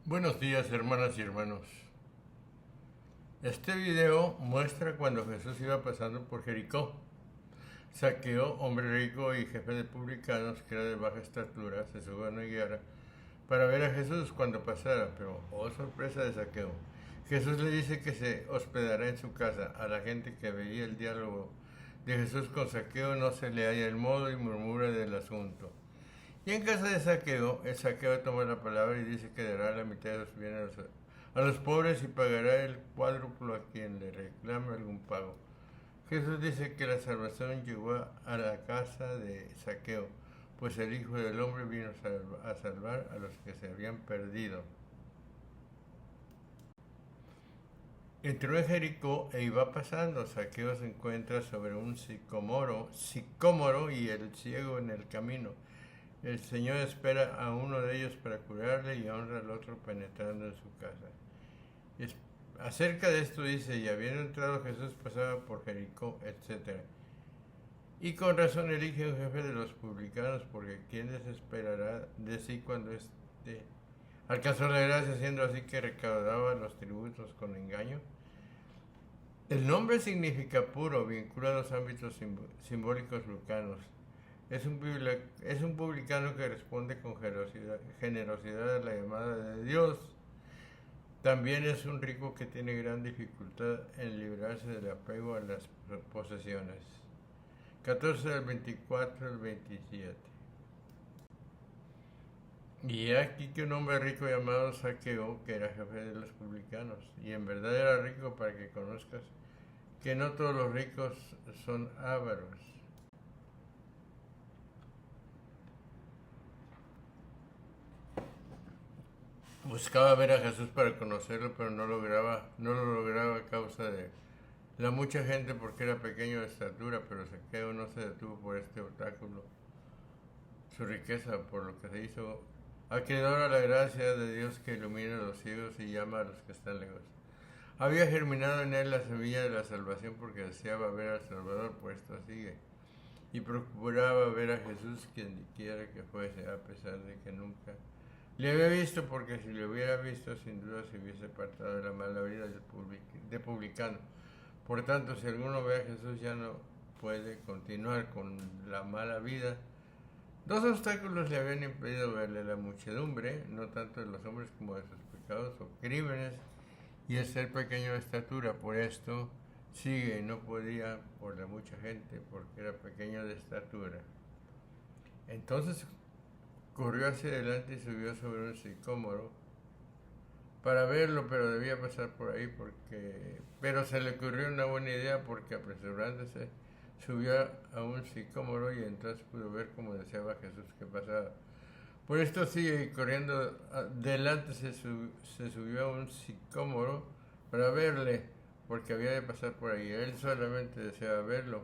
Buenos días, hermanas y hermanos. Este video muestra cuando Jesús iba pasando por Jericó. Zaqueo, hombre rico y jefe de publicanos, que era de baja estatura, se subió a una higuera para ver a Jesús cuando pasara, pero oh sorpresa de Zaqueo. Jesús le dice que se hospedará en su casa. A la gente que veía el diálogo de Jesús con Zaqueo no se le halla el modo y murmura del asunto. Y en casa de Zaqueo, el Zaqueo toma la palabra y dice que dará la mitad de los bienes a los pobres y pagará el cuádruplo a quien le reclame algún pago. Jesús dice que la salvación llegó a la casa de Zaqueo, pues el Hijo del Hombre vino a salvar a los que se habían perdido. Entró en Jericó e iba pasando. Zaqueo se encuentra sobre un sicómoro y el ciego en el camino. El Señor espera a uno de ellos para curarle y honra al otro penetrando en su casa. Acerca de esto dice, y habiendo entrado Jesús pasaba por Jericó, etc. Y con razón elige un jefe de los publicanos, porque ¿quién desesperará de sí cuando alcanzó la gracia, siendo así que recaudaba los tributos con engaño? El nombre significa puro, vincula a los ámbitos simbólicos lucanos. Es un publicano que responde con generosidad a la llamada de Dios. También es un rico que tiene gran dificultad en librarse del apego a las posesiones. 14 del 24 al 27. Y he aquí que un hombre rico llamado Zaqueo, que era jefe de los publicanos, y en verdad era rico, para que conozcas que no todos los ricos son ávaros. Buscaba ver a Jesús para conocerlo, pero no lo lograba a causa de la mucha gente, porque era pequeño de estatura, pero Zaqueo no se detuvo por este obstáculo, su riqueza, por lo que se hizo acreedor a la gracia de Dios que ilumina a los ciegos y llama a los que están lejos. Había germinado en él la semilla de la salvación, porque deseaba ver al Salvador, pues esto sigue. Y procuraba ver a Jesús quien quiera que fuese, a pesar de que nunca le había visto, porque si le hubiera visto, sin duda se hubiese apartado de la mala vida de publicano. Por tanto, si alguno ve a Jesús, ya no puede continuar con la mala vida. Dos obstáculos le habían impedido verle: la muchedumbre, no tanto de los hombres como de sus pecados o crímenes, y el ser pequeño de estatura. Por esto sigue, y no podía por la mucha gente, porque era pequeño de estatura. Entonces corrió hacia adelante y subió sobre un sicómoro para verlo, pero debía pasar por ahí, pero se le ocurrió una buena idea, porque apresurándose subió a un sicómoro y entonces pudo ver como deseaba Jesús que pasara. Por esto sigue, y corriendo adelante se subió a un sicómoro para verle, porque había de pasar por ahí. Él solamente deseaba verlo,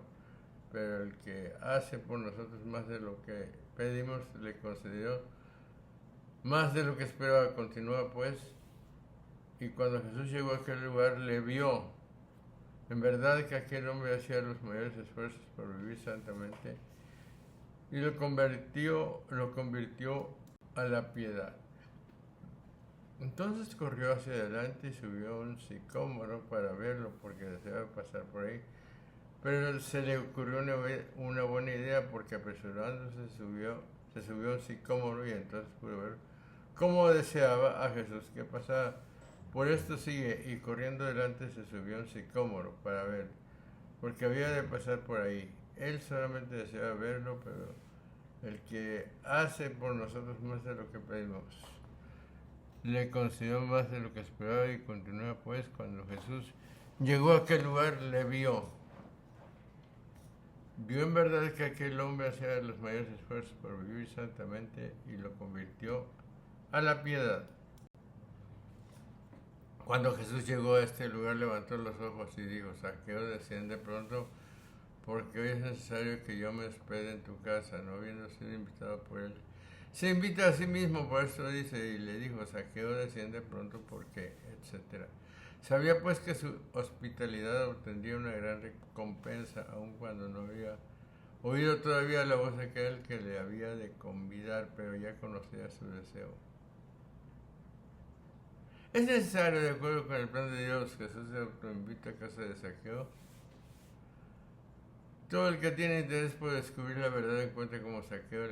pero el que hace por nosotros más de lo que pedimos le concedió más de lo que esperaba. Continúa pues, y cuando Jesús llegó a aquel lugar, le vio. En verdad que aquel hombre hacía los mayores esfuerzos por vivir santamente, y lo convirtió a la piedad. Entonces corrió hacia adelante y subió a un sicómoro para verlo, porque deseaba pasar por ahí. Pero se le ocurrió una buena idea, porque apresurándose se subió a un sicómoro y entonces pudo ver cómo deseaba a Jesús que pasara. Por esto sigue, y corriendo adelante se subió a un sicómoro para ver, porque había de pasar por ahí. Él solamente deseaba verlo, pero el que hace por nosotros más de lo que pedimos le concedió más de lo que esperaba. Y continúa pues, cuando Jesús llegó a aquel lugar, le vio. Vio en verdad que aquel hombre hacía los mayores esfuerzos por vivir santamente, y lo convirtió a la piedad. Cuando Jesús llegó a este lugar, levantó los ojos y dijo: Zaqueo, desciende pronto, porque hoy es necesario que yo me hospede en tu casa. No habiendo sido invitado por él, se invita a sí mismo. Por esto dice, y le dijo: Zaqueo, desciende pronto, porque, etc. Sabía pues que su hospitalidad obtendría una gran recompensa, aun cuando no había oído todavía la voz de aquel que le había de convidar, pero ya conocía su deseo. ¿Es necesario, de acuerdo con el plan de Dios, Jesús se autoinvita a casa de Zaqueo? Todo el que tiene interés por descubrir la verdad encuentra como Zaqueo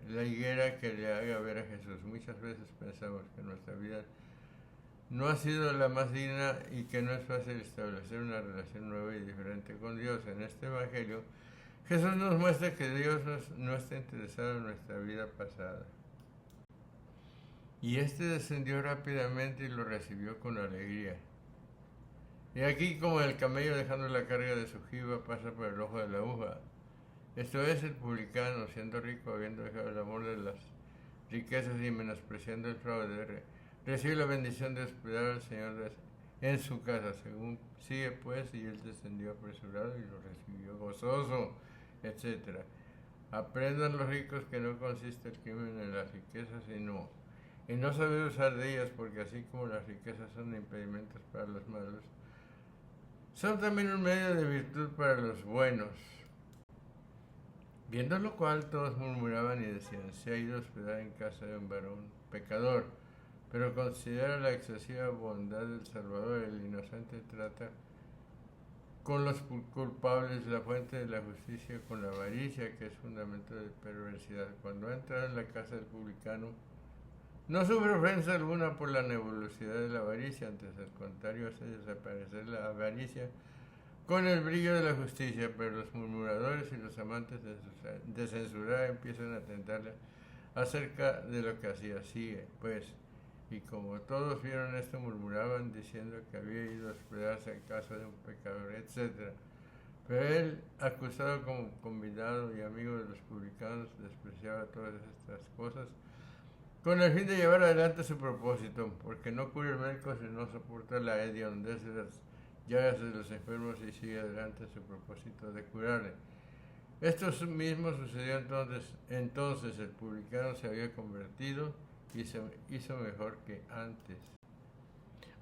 la higuera que le haga ver a Jesús. Muchas veces pensamos que nuestra vida no ha sido la más digna y que no es fácil establecer una relación nueva y diferente con Dios. En este Evangelio, Jesús nos muestra que Dios no está interesado en nuestra vida pasada. Y este descendió rápidamente y lo recibió con alegría. Y aquí, como el camello dejando la carga de su jiba pasa por el ojo de la aguja, esto es, el publicano, siendo rico, habiendo dejado el amor de las riquezas y menospreciando el fraude, recibe la bendición de hospedar al Señor en su casa. Según sigue pues, y él descendió apresurado y lo recibió gozoso, etc. Aprendan los ricos que no consiste el crimen en las riquezas, sino en no saber usar de ellas, porque así como las riquezas son impedimentos para los malos, son también un medio de virtud para los buenos. Viendo lo cual, todos murmuraban y decían: se ha ido a hospedar en casa de un varón pecador. Pero considera la excesiva bondad del Salvador. El inocente trata con los culpables, la fuente de la justicia, con la avaricia, que es fundamento de perversidad. Cuando ha entrado en la casa del publicano, no sufre ofensa alguna por la nebulosidad de la avaricia, antes al contrario hace desaparecer la avaricia con el brillo de la justicia, pero los murmuradores y los amantes de censurar empiezan a tentarle acerca de lo que hacía. Sigue, pues, y como todos vieron esto, murmuraban diciendo que había ido a hospedarse en casa de un pecador, etc. Pero él, acusado como convidado y amigo de los publicanos, despreciaba todas estas cosas con el fin de llevar adelante su propósito, porque no cura el médico si no soporta la hediondez de las llagas de los enfermos y sigue adelante su propósito de curarle. Esto mismo sucedió entonces el publicano se había convertido y se hizo mejor que antes.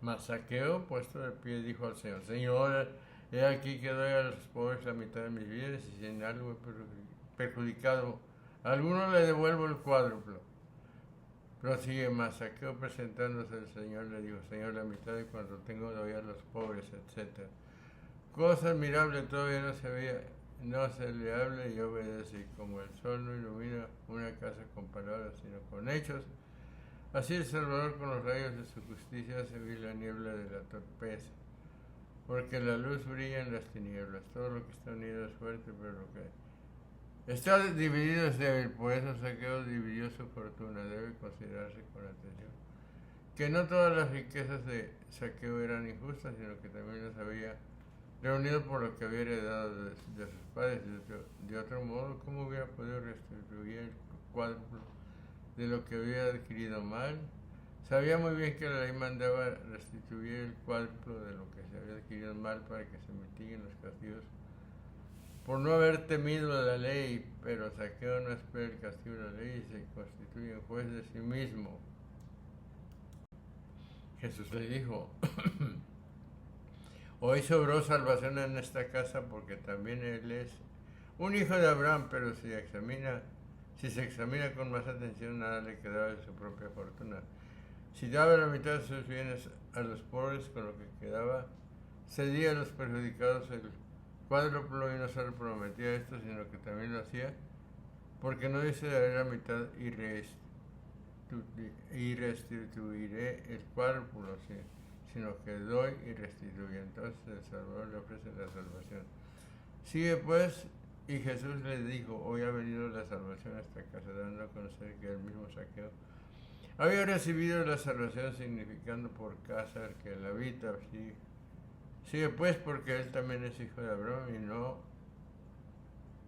Mas Zaqueo, puesto de pie, dijo al Señor: Señor, he aquí que doy a los pobres la mitad de mis bienes, y si en algo he perjudicado a alguno le devuelvo el cuádruplo. Prosigue más, Zaqueo, presentándose al Señor, le dijo: Señor, la mitad de cuanto tengo doy a los pobres, etc. Cosa admirable, todavía no se le habla y obedece, y como el sol no ilumina una casa con palabras, sino con hechos, así el Salvador con los rayos de su justicia hace huir la niebla de la torpeza. Porque la luz brilla en las tinieblas, todo lo que está unido es fuerte, pero lo que está dividido es débil. Por eso Zaqueo dividió su fortuna, debe considerarse con atención que no todas las riquezas de Zaqueo eran injustas, sino que también las había reunido por lo que había heredado de sus padres. De otro modo, ¿cómo hubiera podido restituir el cuádruplo de lo que había adquirido mal? Sabía muy bien que la ley mandaba restituir el cuádruplo de lo que se había adquirido mal para que se mitiguen los castigos por no haber temido la ley, pero Zaqueo no espera el castigo de la ley y se constituye en juez de sí mismo. Jesús le dijo: hoy sobró salvación en esta casa, porque también él es un hijo de Abraham, pero si se examina con más atención, nada le quedaba de su propia fortuna. Si daba la mitad de sus bienes a los pobres, con lo que quedaba cedía a los perjudicados el cuádruplo, y no solo prometía esto, sino que también lo hacía, porque no dice daré la mitad y restituiré el cuádruplo, sino que doy y restituyo. Entonces el Salvador le ofrece la salvación. Sigue pues, y Jesús le dijo: hoy ha venido la salvación a esta casa, dando a conocer que el mismo Zaqueo había recibido la salvación, significando por casa el que la habita. Sigue pues, porque él también es hijo de Abraham, y no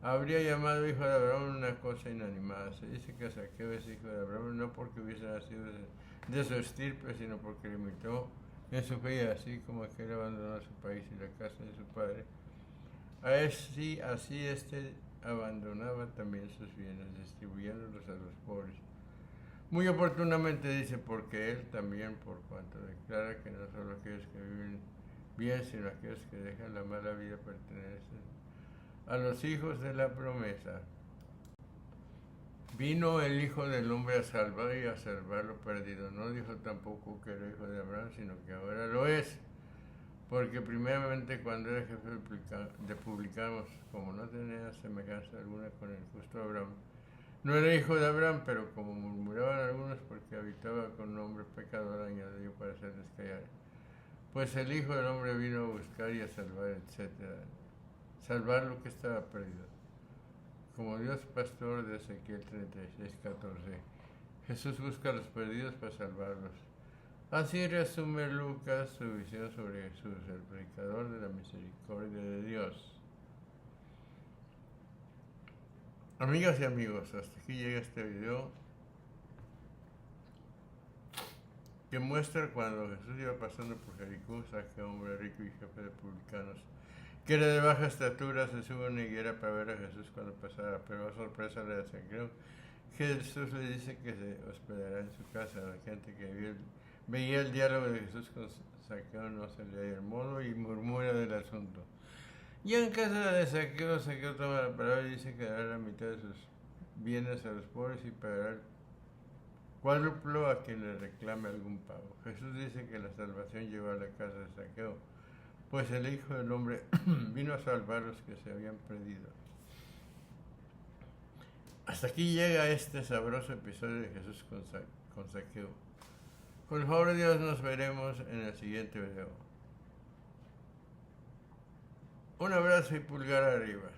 habría llamado hijo de Abraham una cosa inanimada. Se dice que Zaqueo es hijo de Abraham no porque hubiese nacido de su estirpe, sino porque limitó en su fe, y así como aquel abandonó su país y la casa de su padre, así éste abandonaba también sus bienes, distribuyéndolos a los pobres. Muy oportunamente dice: porque él también, por cuanto declara que no solo aquellos que viven bien, sino aquellos que dejan la mala vida, pertenecen a los hijos de la promesa. Vino el Hijo del Hombre a salvar y a salvar lo perdido. No dijo tampoco que era hijo de Abraham, sino que ahora lo es. Porque primeramente cuando era jefe de publicanos, como no tenía semejanza alguna con el justo Abraham, no era hijo de Abraham, pero como murmuraban algunos porque habitaba con un hombre pecador, añadió para hacerles callar. Pues el Hijo del Hombre vino a buscar y a salvar, etc. Salvar lo que estaba perdido. Como Dios pastor de Ezequiel 36:14. Jesús busca a los perdidos para salvarlos. Así resume Lucas su visión sobre Jesús, el predicador de la misericordia de Dios. Amigas y amigos, hasta aquí llega este video que muestra cuando Jesús iba pasando por Jericó, Saqueo, hombre rico y jefe de publicanos, que era de baja estatura, se sube a una higuera para ver a Jesús cuando pasara, pero a sorpresa le de Saqueo, Jesús le dice que se hospedará en su casa. La gente que veía el diálogo de Jesús con Saqueo no se le halla el modo y murmura del asunto. Y en casa de Saqueo, Saqueo toma la palabra y dice que dará la mitad de sus bienes a los pobres y pagará el cuádruplo a quien le reclame algún pago. Jesús dice que la salvación llegó a la casa de Saqueo, pues el Hijo del Hombre vino a salvar a los que se habían perdido. Hasta aquí llega este sabroso episodio de Jesús con Saqueo. Con el favor de Dios nos veremos en el siguiente video. Un abrazo y pulgar arriba.